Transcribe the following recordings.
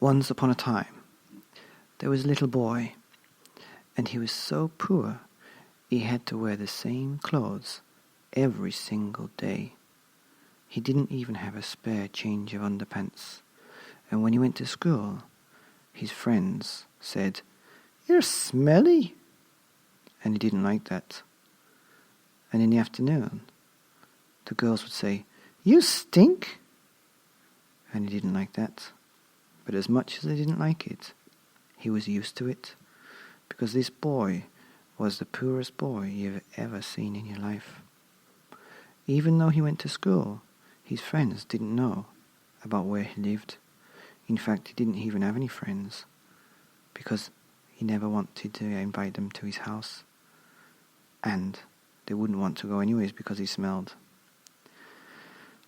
Once upon a time, there was a little boy, and he was so poor he had to wear the same clothes every single day. He didn't even have a spare change of underpants, and when he went to school, his friends said, "You're smelly," and he didn't like that. And in the afternoon, the girls would say, "You stink," and he didn't like that. But as much as he didn't like it, he was used to it, because this boy was the poorest boy you've ever seen in your life. Even though he went to school, his friends didn't know about where he lived. In fact, he didn't even have any friends, because he never wanted to invite them to his house, and they wouldn't want to go anyways because he smelled.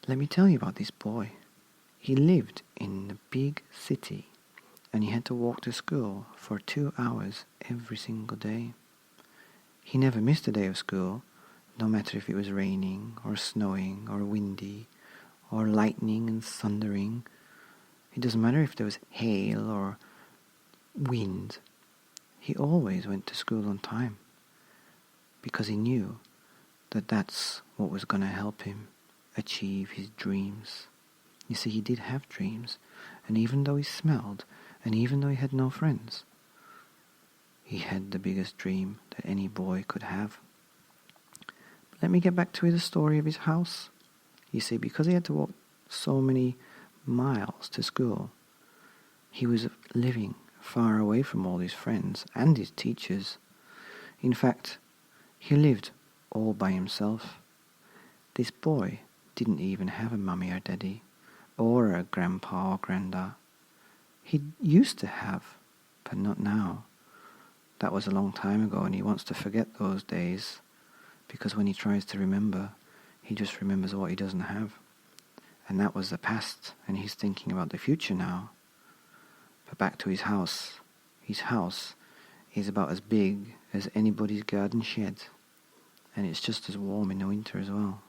Let me tell you about this boy. He lived in a big city, and he had to walk to school for 2 hours every single day. He never missed a day of school, no matter if it was raining or snowing or windy or lightning and thundering. It doesn't matter if there was hail or wind. He always went to school on time, because he knew that that's what was going to help him achieve his dreams. You see, he did have dreams, and even though he smelled, and even though he had no friends, he had the biggest dream that any boy could have. But let me get back to the story of his house. You see, because he had to walk so many miles to school, he was living far away from all his friends and his teachers. In fact, he lived all by himself. This boy didn't even have a mummy or daddy, or a grandpa or granda. He used to have, but not now. That was a long time ago, and he wants to forget those days, because when he tries to remember, he just remembers what he doesn't have. And that was the past, and he's thinking about the future now. But back to his house. His house is about as big as anybody's garden shed, and it's just as warm in the winter as well.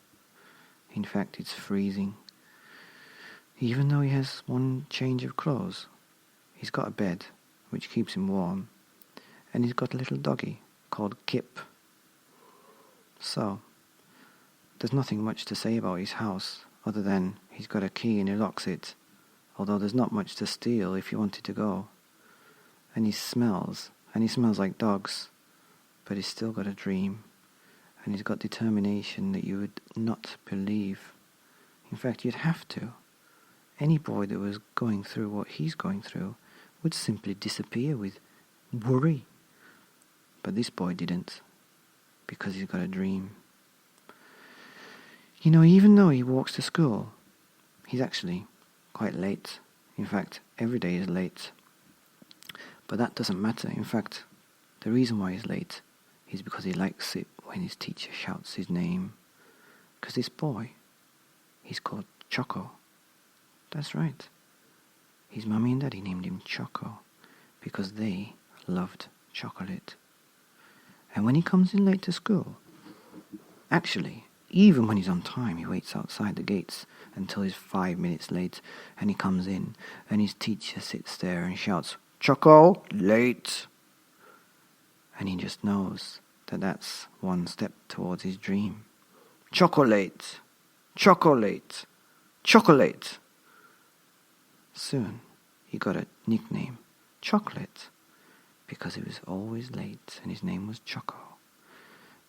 In fact, it's freezing. Even though he has one change of clothes, he's got a bed, which keeps him warm, and he's got a little doggy called Kip. So, there's nothing much to say about his house, other than he's got a key and he locks it, although there's not much to steal if you wanted to go. And he smells like dogs, but he's still got a dream, and he's got determination that you would not believe. In fact, you'd have to. Any boy that was going through what he's going through would simply disappear with worry. But this boy didn't, because he's got a dream. You know, even though he walks to school, he's actually quite late. In fact, every day is late. But that doesn't matter. In fact, the reason why he's late is because he likes it when his teacher shouts his name. Because this boy, he's called Choco. That's right. His mummy and daddy named him Choco because they loved chocolate. And when he comes in late to school, actually, even when he's on time, he waits outside the gates until he's 5 minutes late, and he comes in, and his teacher sits there and shouts, "Choco, late!" And he just knows that that's one step towards his dream. Chocolate! Chocolate! Chocolate! Soon, he got a nickname, Chocolate, because he was always late, and his name was Choco.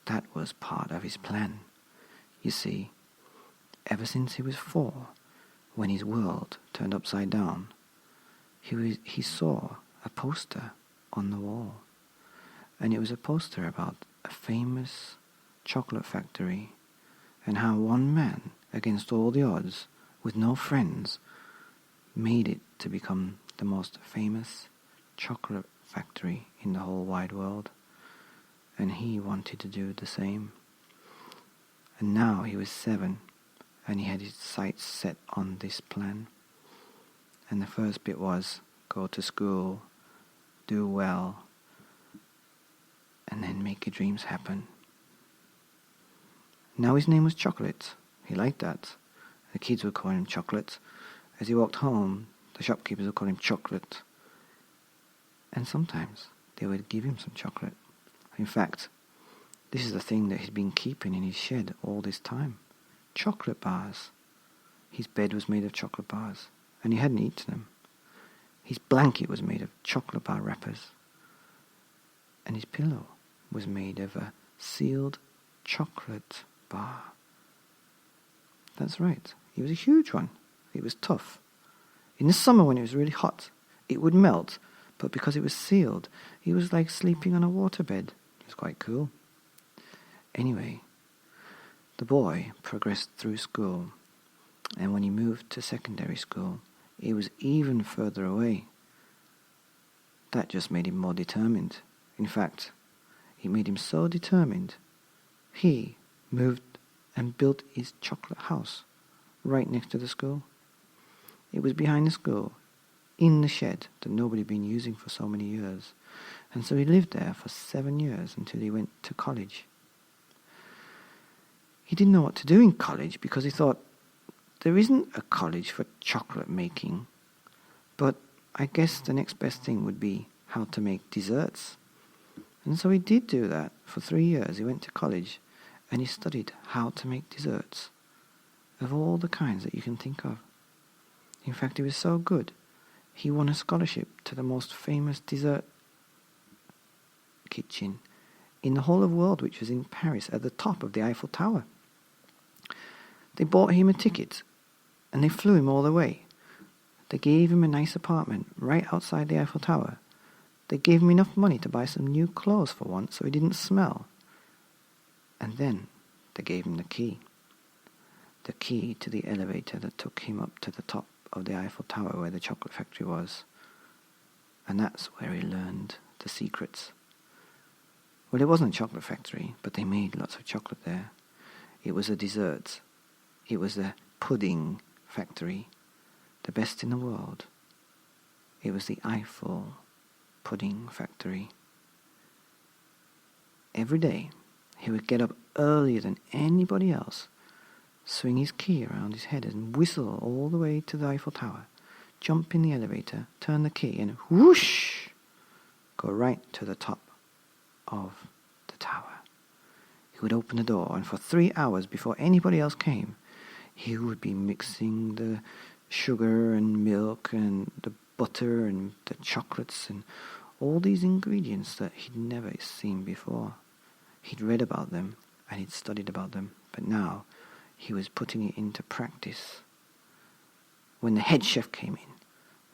That was part of his plan. You see, ever since he was 4, when his world turned upside down, he saw a poster on the wall. And it was a poster about a famous chocolate factory, and how one man, against all the odds, with no friends, made it to become the most famous chocolate factory in the whole wide world. And he wanted to do the same. And now he was 7, and he had his sights set on this plan. And the first bit was, go to school, do well, and then make your dreams happen. Now his name was Chocolate. He liked that. The kids would call him Chocolate. As he walked home, The shopkeepers would call him Chocolate. And sometimes they would give him some chocolate. In fact, this is the thing that he'd been keeping in his shed all this time. Chocolate bars. His bed was made of chocolate bars, and he hadn't eaten them. His blanket was made of chocolate bar wrappers, and his pillow was made of a sealed chocolate bar. That's right, it was a huge one. It was tough. In the summer when it was really hot, it would melt, but because it was sealed, it was like sleeping on a waterbed. It was quite cool. Anyway, the boy progressed through school, and when he moved to secondary school, it was even further away. That just made him more determined. In fact, it made him so determined, he moved and built his chocolate house right next to the school. It was behind the school, in the shed that nobody had been using for so many years. And so he lived there for 7 years until he went to college. He didn't know what to do in college because he thought, there isn't a college for chocolate making, but I guess the next best thing would be how to make desserts. And so he did do that for 3 years. He went to college and he studied how to make desserts of all the kinds that you can think of. In fact, he was so good, he won a scholarship to the most famous dessert kitchen in the whole of the world, which was in Paris at the top of the Eiffel Tower. They bought him a ticket and they flew him all the way. They gave him a nice apartment right outside the Eiffel Tower. They gave him enough money to buy some new clothes for once so he didn't smell. And then they gave him the key to the elevator that took him up to the top of the Eiffel Tower where the chocolate factory was. And that's where he learned the secrets. Well, it wasn't a chocolate factory, but they made lots of chocolate there. It was a dessert. It was a pudding factory, the best in the world. It was the Eiffel pudding factory. Every day, he would get up earlier than anybody else, swing his key around his head and whistle all the way to the Eiffel Tower, jump in the elevator, turn the key and whoosh, go right to the top of the tower. He would open the door and for 3 hours before anybody else came, he would be mixing the sugar and milk and the butter and the chocolates and all these ingredients that he'd never seen before. He'd read about them and he'd studied about them, but now he was putting it into practice. When the head chef came in,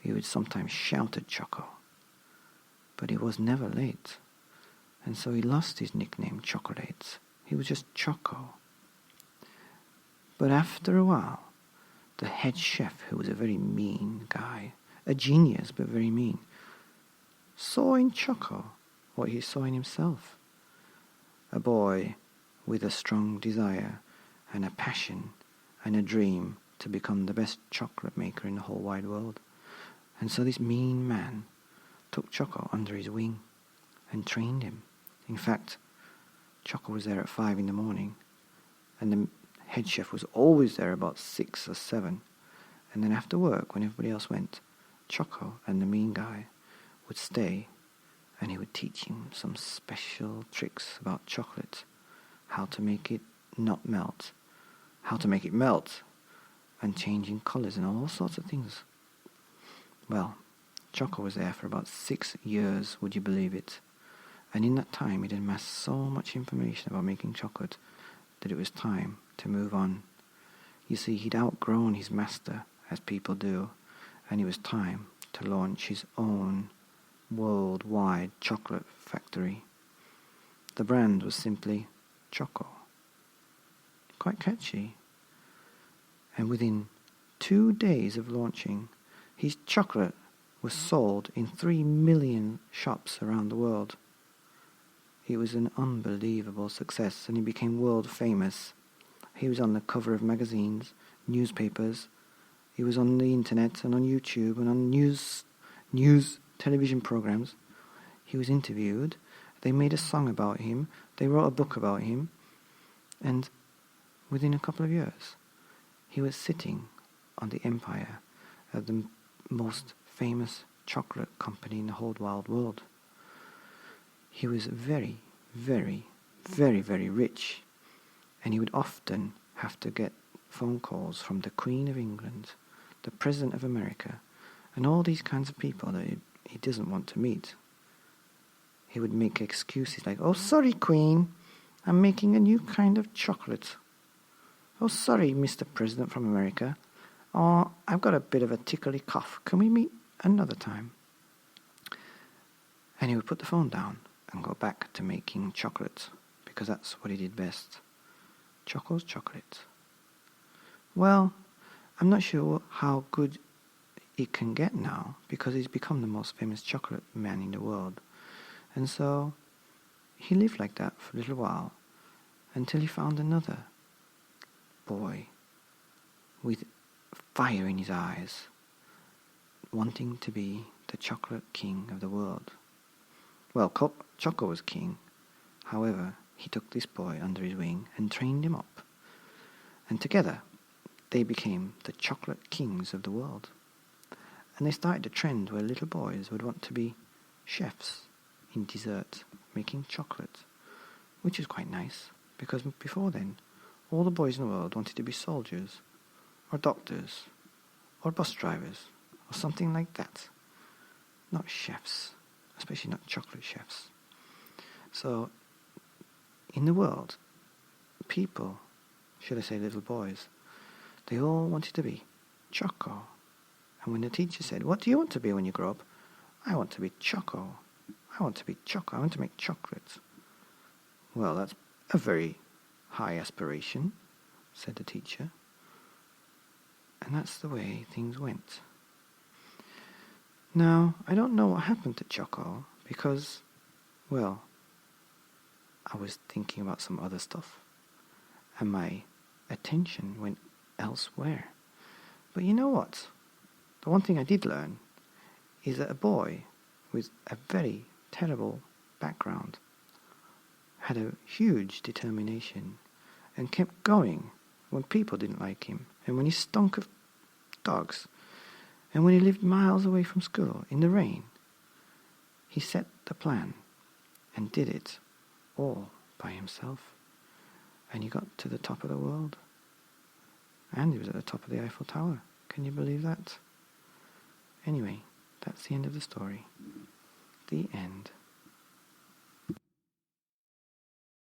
he would sometimes shout at Choco, but he was never late, and so he lost his nickname Chocolate. He was just Choco. But after a while, the head chef, who was a very mean guy, a genius but very mean, saw in Choco what he saw in himself. A boy with a strong desire and a passion and a dream to become the best chocolate maker in the whole wide world. And so this mean man took Choco under his wing and trained him. In fact, Choco was there at 5 a.m, and the head chef was always there about 6 or 7. And then after work, when everybody else went, Choco and the mean guy would stay and he would teach him some special tricks about chocolate, how to make it not melt, how to make it melt, and changing colours and all sorts of things. Well, Choco was there for about 6 years, would you believe it? And in that time, he'd amassed so much information about making chocolate that it was time to move on. You see, he'd outgrown his master, as people do, and it was time to launch his own worldwide chocolate factory. The brand was simply Choco. Quite catchy. And within 2 days of launching, his chocolate was sold in 3 million shops around the world. It was an unbelievable success, and he became world famous. He was on the cover of magazines, newspapers. He was on the internet and on YouTube and on news television programs. He was interviewed. They made a song about him. They wrote a book about him. And within a couple of years, he was sitting on the empire of the most famous chocolate company in the whole wide world. He was very, very, very, very rich, and he would often have to get phone calls from the Queen of England, the President of America, and all these kinds of people that he doesn't want to meet. He would make excuses like, "Oh, sorry, Queen, I'm making a new kind of chocolate. Oh, sorry, Mr. President from America. Oh, I've got a bit of a tickly cough. Can we meet another time?" And he would put the phone down and go back to making chocolate, because that's what he did best. Choco's chocolate. Well, I'm not sure how good it can get now, because he's become the most famous chocolate man in the world. And so he lived like that for a little while until he found another boy with fire in his eyes, wanting to be the chocolate king of the world. Well, Choco was king. However, he took this boy under his wing and trained him up. And together, they became the chocolate kings of the world. And they started a trend where little boys would want to be chefs in dessert, making chocolate, which is quite nice, because before then, all the boys in the world wanted to be soldiers, or doctors, or bus drivers, or something like that. Not chefs, especially not chocolate chefs. So, in the world, people, should I say little boys, they all wanted to be Choco. And when the teacher said, "What do you want to be when you grow up?" "I want to be Choco. I want to be Choco. I want to make chocolate." "Well, that's a very high aspiration," said the teacher. And that's the way things went. Now, I don't know what happened to Choco, because, well, I was thinking about some other stuff, and my attention went elsewhere. But you know what? The one thing I did learn is that a boy with a very terrible background had a huge determination and kept going when people didn't like him, and when he stunk of dogs, and when he lived miles away from school in the rain. He set the plan and did it all by himself, and he got to the top of the world, and he was at the top of the Eiffel Tower. Can you believe that? Anyway, that's the end of the story. The end.